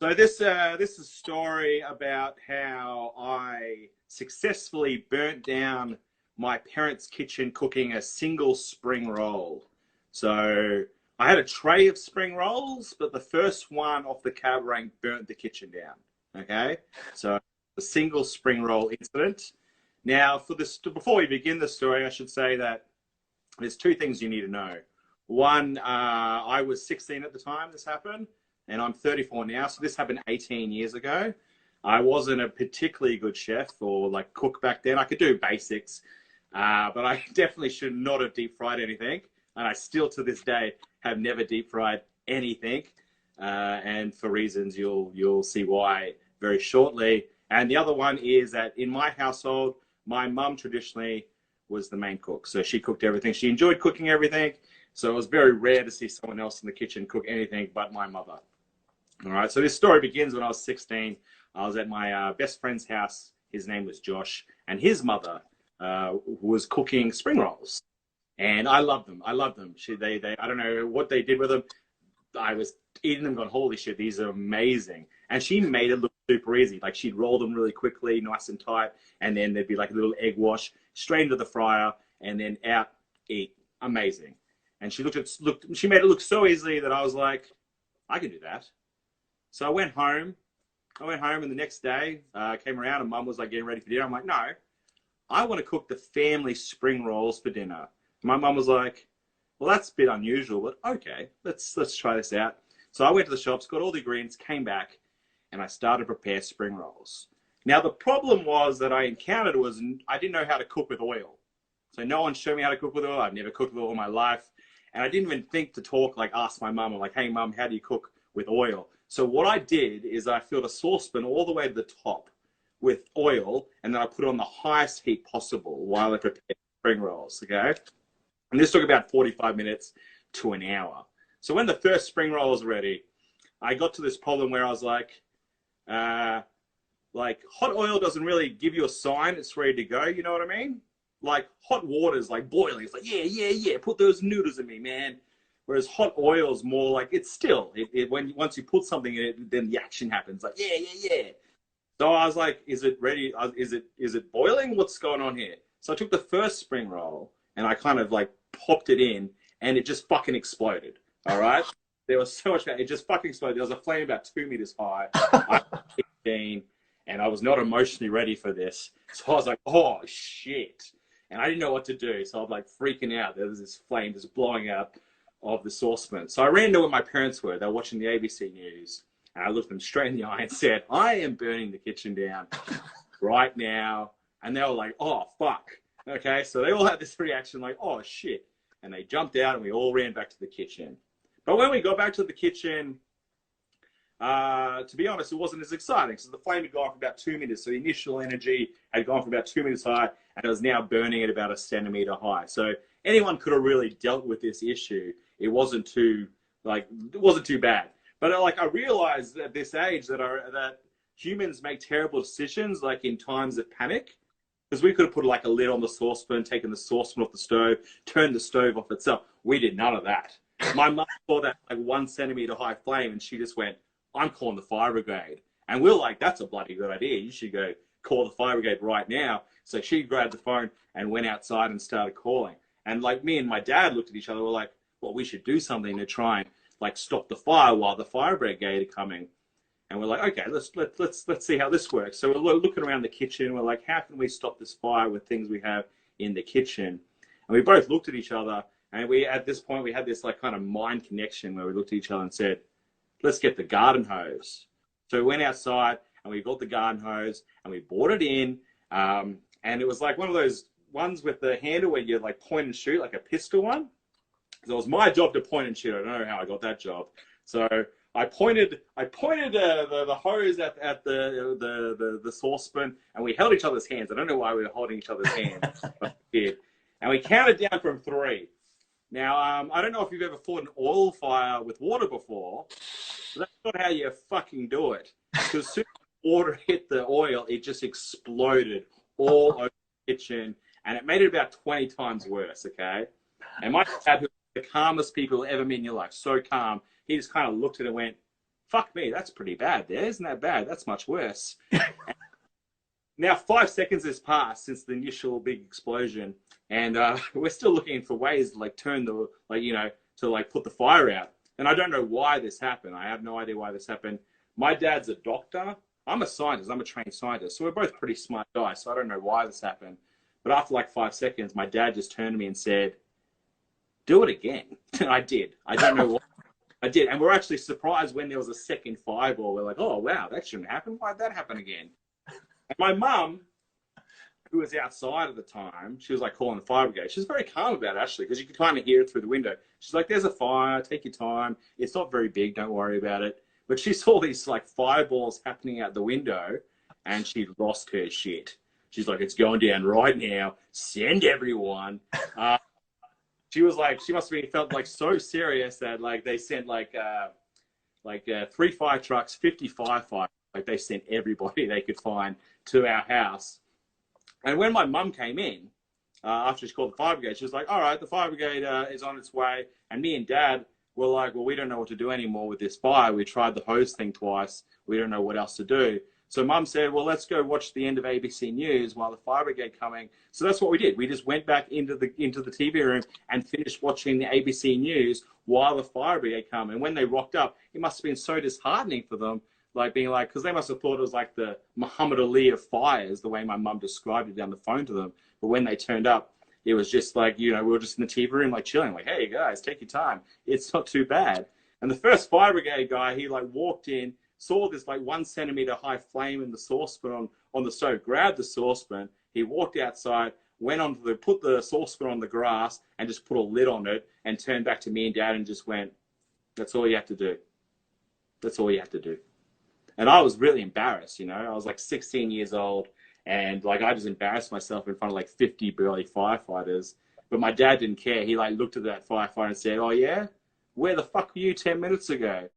So this is a story about how I successfully burnt down my parents' kitchen cooking a single spring roll. So I had a tray of spring rolls, but the first one off the cab rank burnt the kitchen down. Okay, so the single spring roll incident. Now, for this, before we begin the story, I should say that there's two things you need to know. One, I was 16 at the time this happened, and I'm 34 now. So this happened 18 years ago. I wasn't a particularly good chef or like cook back then. I could do basics, but I definitely should not have deep fried anything. And I still to this day have never deep fried anything. And for reasons you'll see why very shortly. And the other one is that in my household, my mum traditionally was the main cook. So she cooked everything. She enjoyed cooking everything. So it was very rare to see someone else in the kitchen cook anything but my mother. All right. So this story begins when I was 16. I was at my best friend's house. His name was Josh, and his mother was cooking spring rolls, and I loved them. I loved them. I don't know what they did with them. I was eating them, going, holy shit, these are amazing. And she made it look super easy. Like she'd roll them really quickly, nice and tight, and then there'd be like a little egg wash straight into the fryer, and then out, eat. Amazing. And she she made it look so easily that I was like, I can do that. So I went home, and the next day came around, and Mum was like getting ready for dinner. I'm like, no, I want to cook the family spring rolls for dinner. My mum was like, well, that's a bit unusual, but okay, let's try this out. So I went to the shops, got all the ingredients, came back, and I started to prepare spring rolls. Now, the problem was that I encountered was I didn't know how to cook with oil. So no one showed me how to cook with oil. I've never cooked with oil in my life. And I didn't even think to talk, like ask my mum, I'm like, hey, Mum, how do you cook with oil? So what I did is I filled a saucepan all the way to the top with oil, and then I put it on the highest heat possible while I prepared spring rolls, okay? And this took about 45 minutes to an hour. So when the first spring roll was ready, I got to this problem where I was like hot oil doesn't really give you a sign it's ready to go, you know what I mean? Like hot water's like boiling. It's like, yeah, put those noodles in me, man. Whereas hot oil is more like once you put something in it, then the action happens. Like, yeah. So I was like, is it ready? Is it boiling? What's going on here? So I took the first spring roll and I kind of like popped it in, and it just fucking exploded. All right. There was so much, it just fucking exploded. There was a flame about 2 meters high. I was 15, and I was not emotionally ready for this. So I was like, oh shit. And I didn't know what to do. So I'm like freaking out. There was this flame just blowing out of the saucepan. So I ran to where my parents were. They were watching the ABC News. And I looked them straight in the eye and said, I am burning the kitchen down right now. And they were like, oh, fuck. Okay, so they all had this reaction like, oh, shit. And they jumped out and we all ran back to the kitchen. But when we got back to the kitchen, to be honest, it wasn't as exciting. So the flame had gone for about 2 meters. So the initial energy had gone for about 2 meters high, and it was now burning at about 1 centimeter high. So anyone could have really dealt with this issue. It wasn't too bad. But like I realized at this age that humans make terrible decisions, like in times of panic, because we could have put like a lid on the saucepan, taken the saucepan off the stove, turned the stove off itself. We did none of that. My mum saw that like 1 centimeter high flame, and she just went, I'm calling the fire brigade. And we're like, that's a bloody good idea. You should go call the fire brigade right now. So she grabbed the phone and went outside and started calling. And like me and my dad looked at each other. We're like, well, we should do something to try and like stop the fire while the fire brigade are coming. And we're like, okay, let's see how this works. So we're looking around the kitchen. We're like, how can we stop this fire with things we have in the kitchen? And we both looked at each other. And at this point, we had this like kind of mind connection where we looked at each other and said, let's get the garden hose. So we went outside and we got the garden hose and we brought it in. And it was like one of those ones with the handle where you like point and shoot, like a pistol one. So it was my job to point and shoot. I don't know how I got that job. So I pointed the hose at the saucepan, and we held each other's hands. I don't know why we were holding each other's hands, but we did. And we counted down from 3. Now, I don't know if you've ever fought an oil fire with water before, but that's not how you fucking do it. Because as soon as the water hit the oil, it just exploded all over the kitchen, and it made it about 20 times worse, okay? And my dad, who was the calmest people you'll ever meet in your life, so calm, he just kind of looked at it and went, fuck me, that's pretty bad there. Isn't that bad? That's much worse. Now, 5 seconds has passed since the initial big explosion, and we're still looking for ways to like turn the, like, you know, to like put the fire out. And I don't know why this happened. I have no idea why this happened. My dad's a doctor. I'm a scientist. I'm a trained scientist. So we're both pretty smart guys. So I don't know why this happened. But after like 5 seconds, my dad just turned to me and said, do it again. And I did. I don't know why. I did. And we're actually surprised when there was a second fireball. We're like, oh, wow, that shouldn't happen. Why'd that happen again? And my mum, who was outside at the time, she was like calling the fire brigade. She was very calm about it, actually, because you could kind of hear it through the window. She's like, there's a fire, take your time. It's not very big, don't worry about it. But she saw these like fireballs happening out the window, and she lost her shit. She's like, it's going down right now. Send everyone. She was like, she must have been felt like so serious that like they sent like 3 fire trucks, 50 firefighters. Like they sent everybody they could find to our house. And when my mum came in, after she called the fire brigade, she was like, all right, the fire brigade is on its way. And me and Dad were like, well, we don't know what to do anymore with this fire. We tried the hose thing twice. We don't know what else to do. So Mum said, well, let's go watch the end of ABC News while the fire brigade coming. So that's what we did. We just went back into the TV room and finished watching the ABC News while the fire brigade come. And when they rocked up, it must have been so disheartening for them, like being like, because they must have thought it was like the Muhammad Ali of fires, the way my mum described it down the phone to them. But when they turned up, it was just like, you know, we were just in the TV room, like chilling, like, hey guys, take your time. It's not too bad. And the first fire brigade guy, he like walked in, saw this like 1 centimeter high flame in the saucepan on the stove, grabbed the saucepan, he walked outside, went on to put the saucepan on the grass and just put a lid on it and turned back to me and Dad and just went, that's all you have to do. That's all you have to do. And I was really embarrassed, you know. I was like 16 years old and like I just embarrassed myself in front of like 50 burly firefighters. But my dad didn't care. He like looked at that firefighter and said, oh yeah? Where the fuck were you 10 minutes ago?